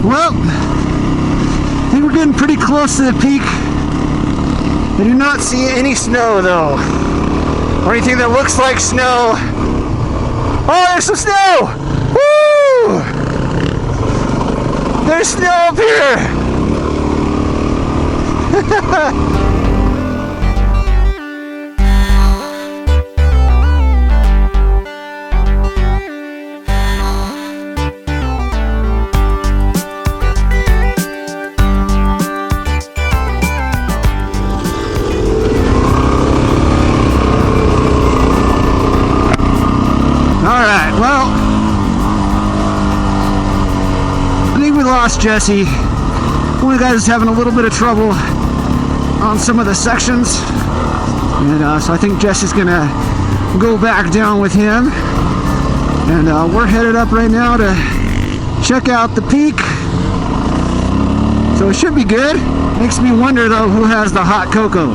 Well, I think we're getting pretty close to the peak. I do not see any snow though, or anything that looks like snow. Oh, there's some snow! Woo! There's snow up here! Alright, well, I think we lost Jesse. One of the guys is having a little bit of trouble on some of the sections. And so I think Jesse's gonna go back down with him. And we're headed up right now to check out the peak. So it should be good. Makes me wonder though who has the hot cocoa.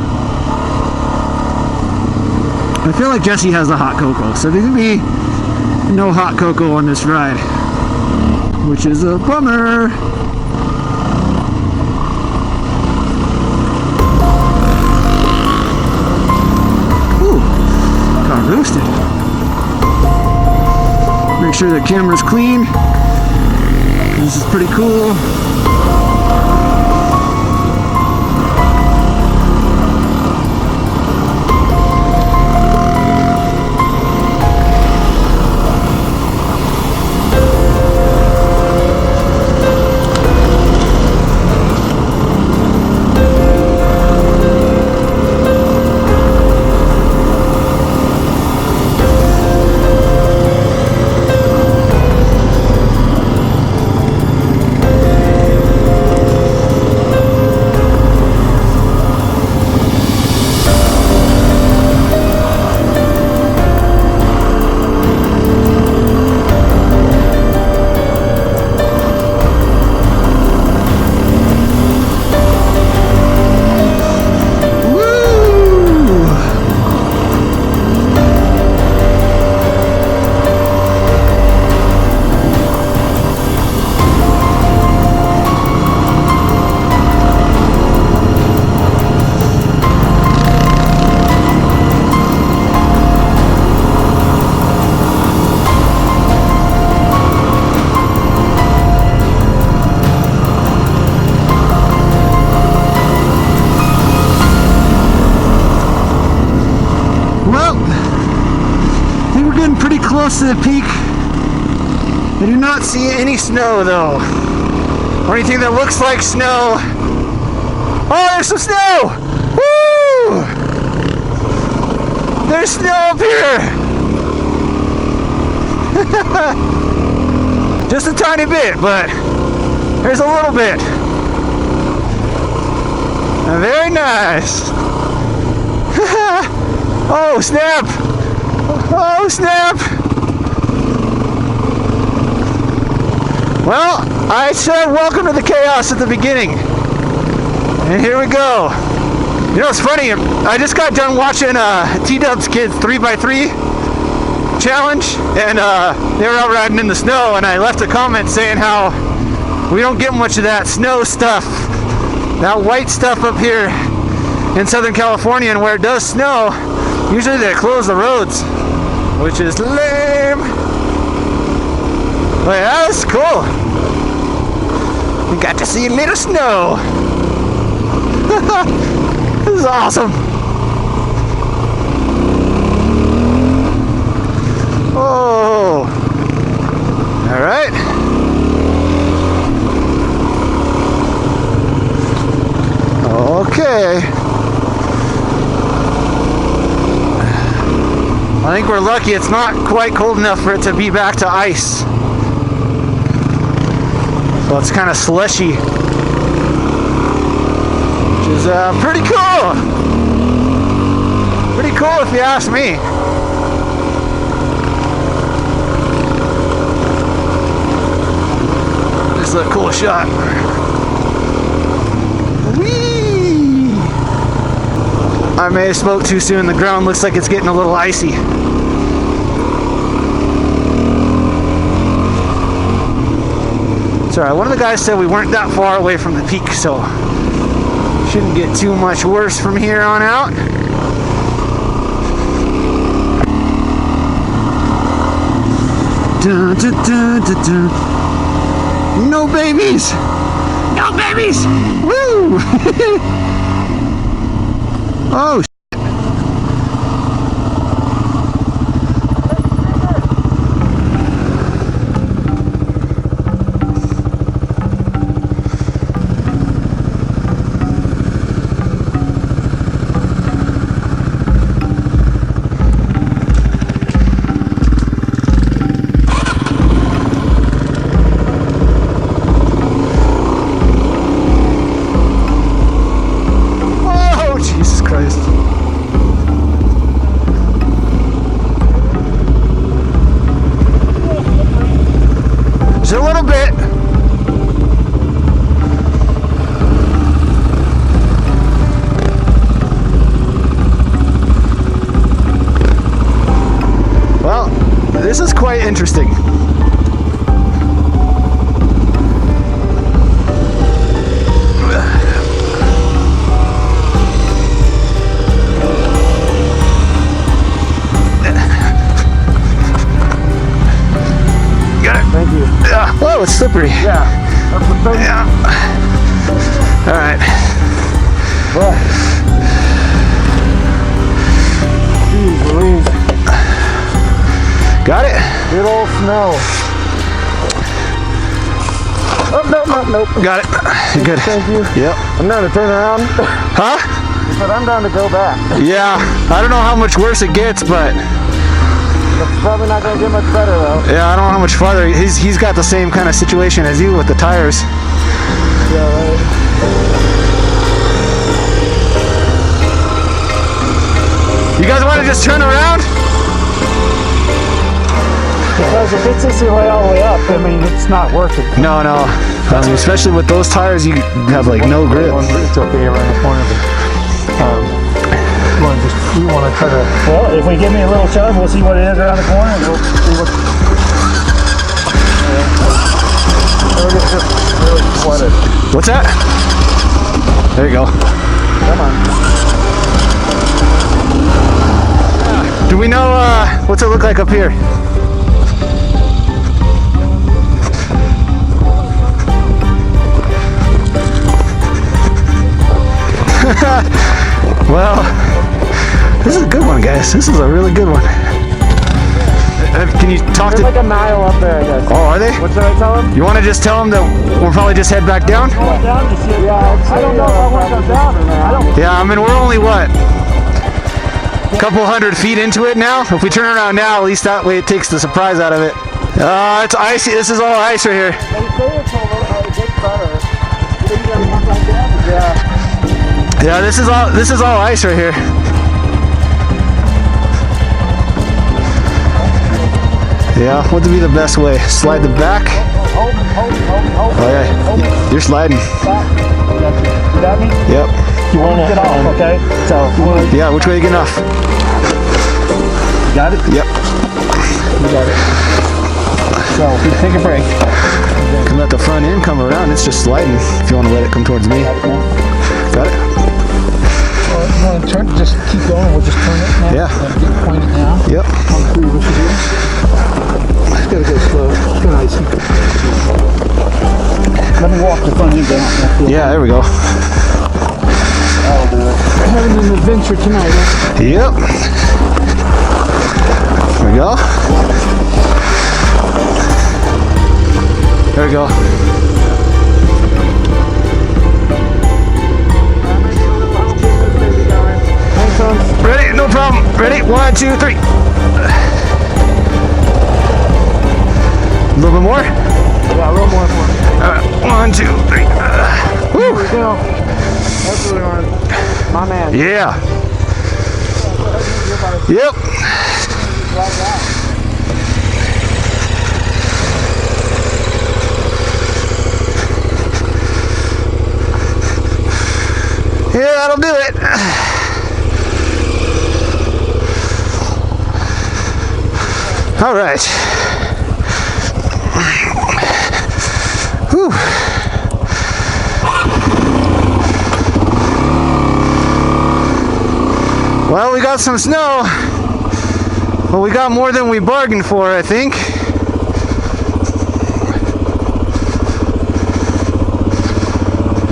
I feel like Jesse has the hot cocoa, so there's gonna be no hot cocoa on this ride, which is a bummer. Ooh, car roasted. Make sure the camera's clean. This is pretty cool. Close to the peak. I do not see any snow though, or anything that looks like snow. Oh, there's some snow! Woo! There's snow up here! Just a tiny bit, but there's a little bit. Very nice. Oh snap! Oh snap! Well, I said welcome to the chaos at the beginning. And here we go. You know, it's funny, I just got done watching T-Dub's kids 3x3 challenge, and they were out riding in the snow, and I left a comment saying how we don't get much of that snow stuff, that white stuff up here in Southern California, and where it does snow, usually they close the roads, which is lame. But yeah, that's cool. We got to see a little snow. This is awesome. Oh. All right. Okay. I think we're lucky it's not quite cold enough for it to be back to ice. So it's kind of slushy, which is pretty cool. Pretty cool if you ask me. This is a cool shot. Whee! I may have spoke too soon. The ground looks like it's getting a little icy. It's alright. One of the guys said we weren't that far away from the peak, so shouldn't get too much worse from here on out. Dun, dun, dun, dun, dun. No babies! No babies! Woo! Oh, just a little bit. Well, this is quite interesting. Thank you. Yeah. Whoa, it's slippery. Yeah. That's the thing. Yeah. All right. Well. Jeez Louise. Got it? Good old snow. Oh, nope. Got it. You're good. Thank you. Yep. I'm down to turn around. Huh? He said I'm down to go back. Yeah. I don't know how much worse it gets, but It's probably not going to get much better though. yeah, I don't know how much farther. He's got the same kind of situation as you with the tires. Yeah, right. You guys want to just turn around? Because if it's this way all the way up, I mean, it's not worth it. No. Especially with those tires, you have like no grip. It's okay around the corner, but we want to try to. Well, if we give me a little shove, we'll see what it is around the corner, and we'll see what. We're just really flooded. What's that? There you go. Come on. Do we know what's it look like up here? Well, this is a good one, guys. This is a really good one. Can you talk There's to... like a mile up there, I guess. Oh, are they? What should I tell him? You want to just tell them that we'll probably just head back down? Yeah, I don't know if I want to go down or not. I don't. Yeah, I mean, we're only, what, a couple 100 feet into it now? If we turn around now, at least that way it takes the surprise out of it. It's icy. This is all ice right here. They say it's a little, it gets better. Yeah. Yeah, this is all ice right here. Yeah, what would be the best way? Slide the back? Hold. Oh yeah, you're sliding. You got me? Yep. You want to get off, okay? So, you want to... Yeah, which way you getting off? You got it? Yep. You got it. So, take a break. Come at the front end, come around, it's just sliding if you want to let it come towards me. Got it? No, turn, just keep going, we'll just turn it now. Yeah. Point it now. Yep. Just gotta go slow. It's kind of icy. Let me walk the front end down. Yeah, there we go. I'll do it. We're having an adventure tonight. Yep. There we go. There we go. Ready? No problem. Ready? 1, 2, 3. A little bit more? Yeah, a little more. All right. 1, 2, 3. Woo! There we go. That's really hard. My man. Yeah. Yep. Yeah, that'll do it. All right. Whew. Well, we got some snow, but we got more than we bargained for, I think.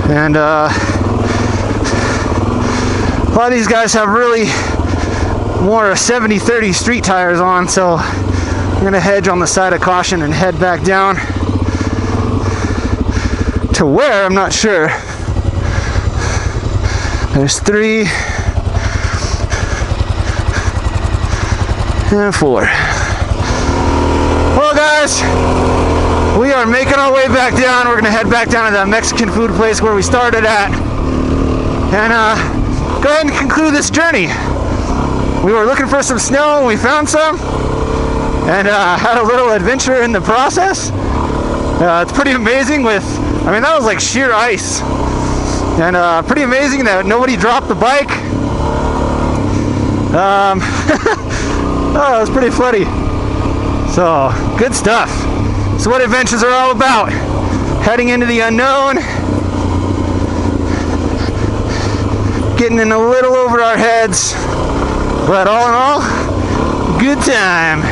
And a lot of these guys have really more 70-30 street tires on, so I'm gonna hedge on the side of caution and head back down to where, I'm not sure. There's 3 and 4. Well, guys, we are making our way back down. We're gonna head back down to that Mexican food place where we started at, and go ahead and conclude this journey. We were looking for some snow and we found some, and had a little adventure in the process. It's pretty amazing I mean, that was like sheer ice, and pretty amazing that nobody dropped the bike. Oh, it was pretty funny. So, good stuff. That's what adventures are all about. Heading into the unknown, getting in a little over our heads, but all in all, good time.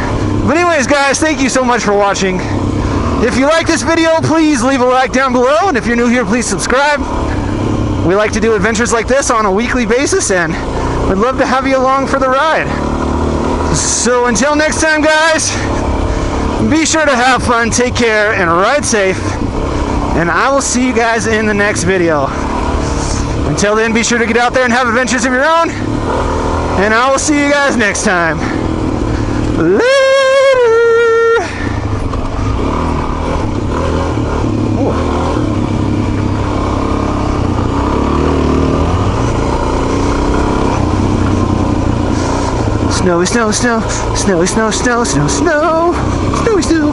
But anyways, guys, thank you so much for watching. If you like this video, please leave a like down below, and if you're new here, please subscribe. We like to do adventures like this on a weekly basis, and we'd love to have you along for the ride. So until next time, guys, be sure to have fun, take care, and ride safe, and I will see you guys in the next video. Until then, be sure to get out there and have adventures of your own, and I will see you guys next time. Later! Snowy snow, snow, snowy snow, snow, snow, snow, snowy snow.